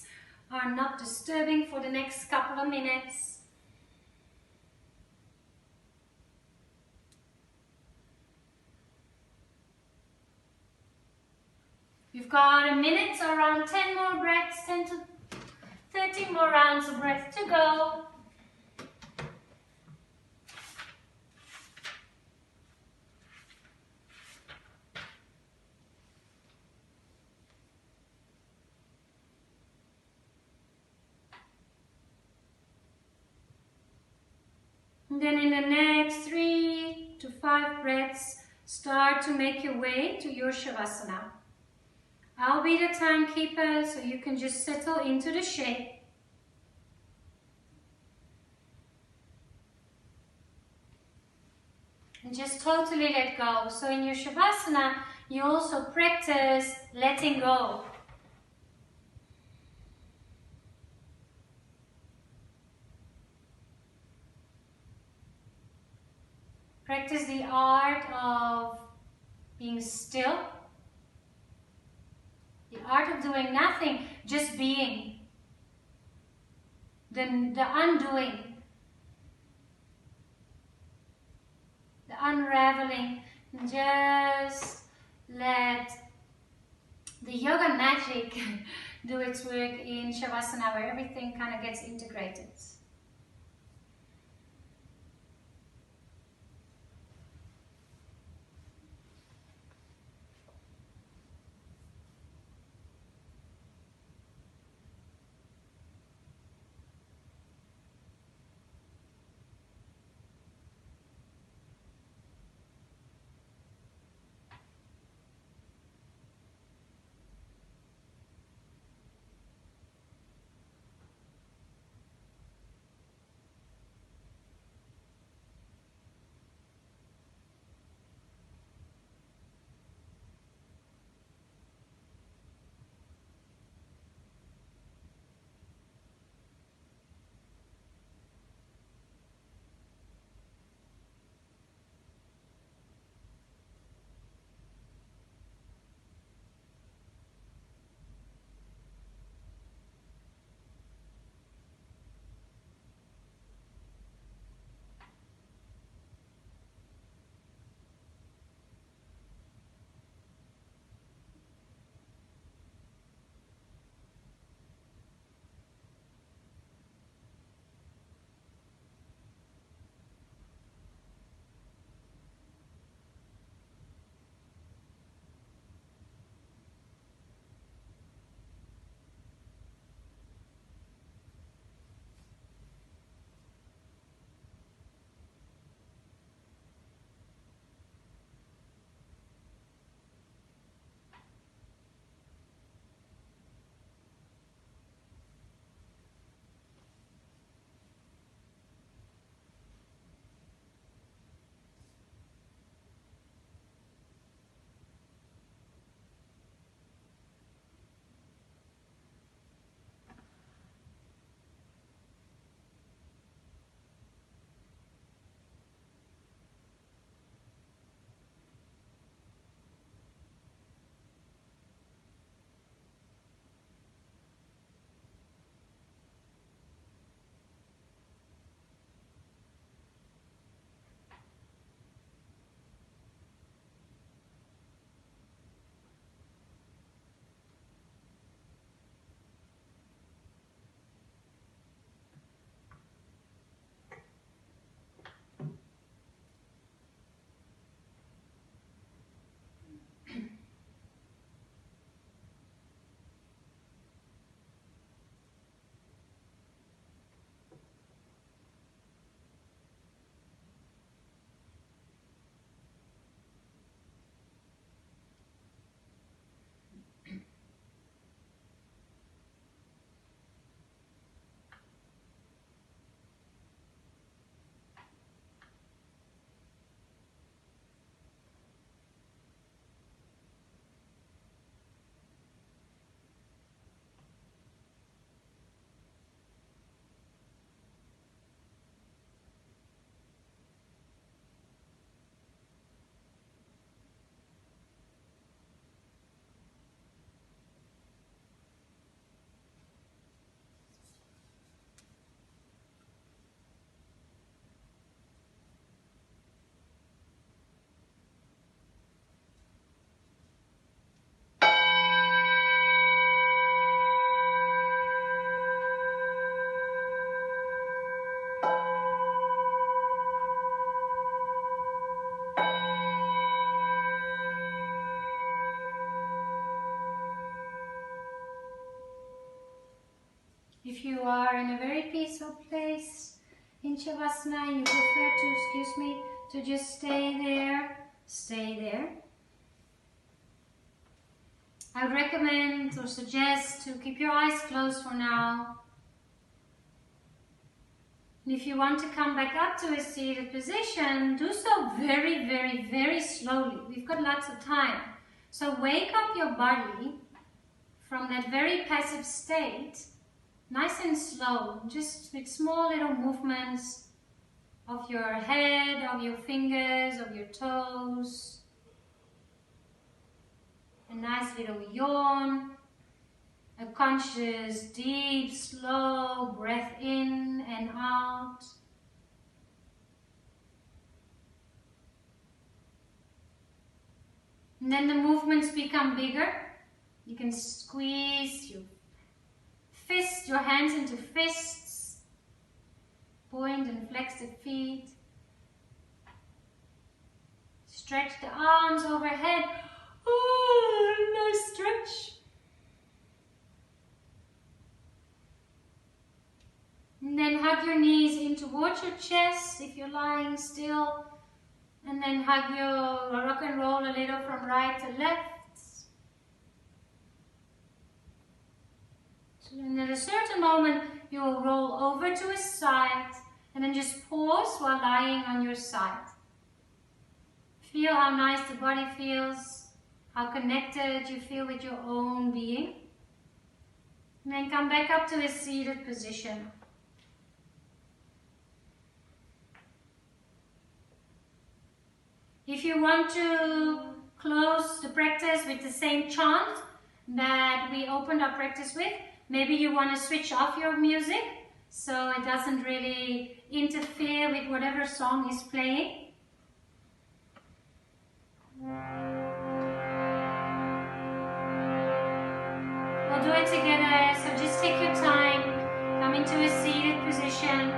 are not disturbing for the next couple of minutes. You've got a minute, so around 10 more breaths, 10 to 13 more rounds of breath to go. And then in the next 3 to 5 breaths, start to make your way to your Shavasana. I'll be the timekeeper, so you can just settle into the shape. And just totally let go. So in your Shavasana, you also practice letting go. Practice the art of being still. The art of doing nothing, just being. The undoing. The unraveling. Just let the yoga magic do its work in Shavasana, where everything kind of gets integrated. If you are in a very peaceful place in in Shavasana and you prefer to just stay there, stay there. I would recommend or suggest to keep your eyes closed for now. And if you want to come back up to a seated position, do so very, very, very slowly. We've got lots of time. So wake up your body from that very passive state, nice and slow, just with small little movements of your head, of your fingers, of your toes. A nice little yawn, a conscious, deep, slow breath in and out. And then the movements become bigger. You can squeeze your hands into fists, point and flex the feet, stretch the arms overhead. Oh, nice stretch. And then hug your knees in towards your chest if you're lying still. And then hug your rock and roll a little from right to left. And at a certain moment, you will roll over to a side and then just pause while lying on your side. Feel how nice the body feels, how connected you feel with your own being. And then come back up to a seated position. If you want to close the practice with the same chant that we opened our practice with, maybe you want to switch off your music so it doesn't really interfere with whatever song is playing. We'll do it together, so just take your time, come into a seated position.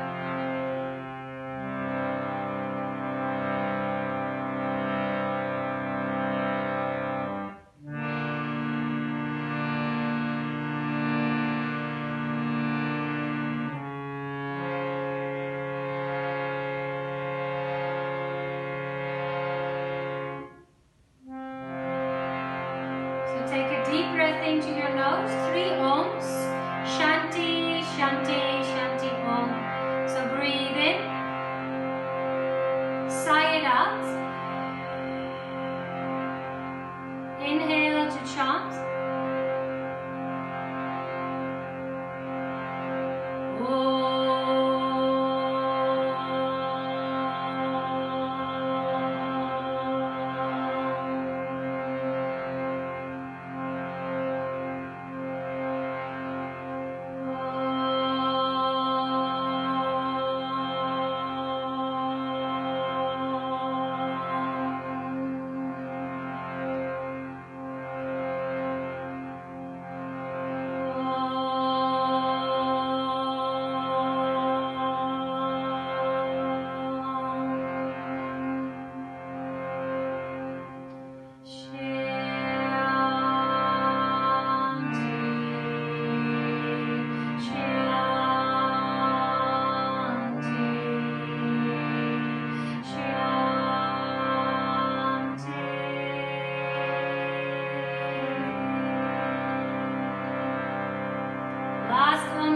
Deep breath into your nose, 3 ohms, shanti, shanti, shanti, om. So breathe in, sigh it out, inhale to chant.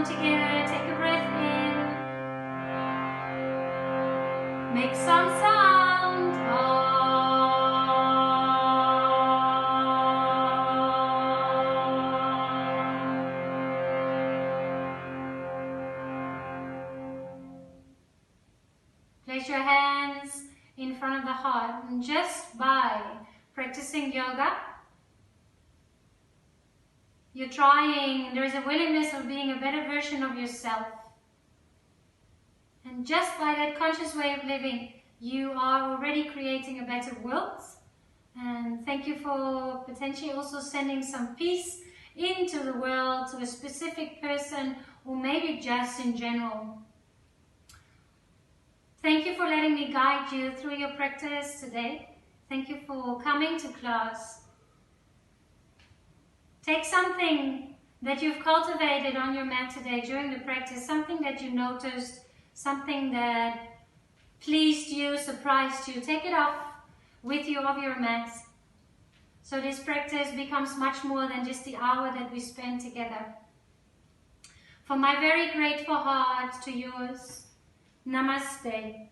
Together, take a breath in, make some sound. Place your hands in front of the heart, and just by practicing yoga, you're trying, there is a willingness of being a better version of yourself. And just by that conscious way of living, you are already creating a better world. And thank you for potentially also sending some peace into the world to a specific person, or maybe just in general. Thank you for letting me guide you through your practice today. Thank you for coming to class. Take something that you've cultivated on your mat today during the practice, something that you noticed something that pleased you, surprised you, take it off with you off your mat. So this practice becomes much more than just the hour that we spend together. From my very grateful heart to yours, Namaste.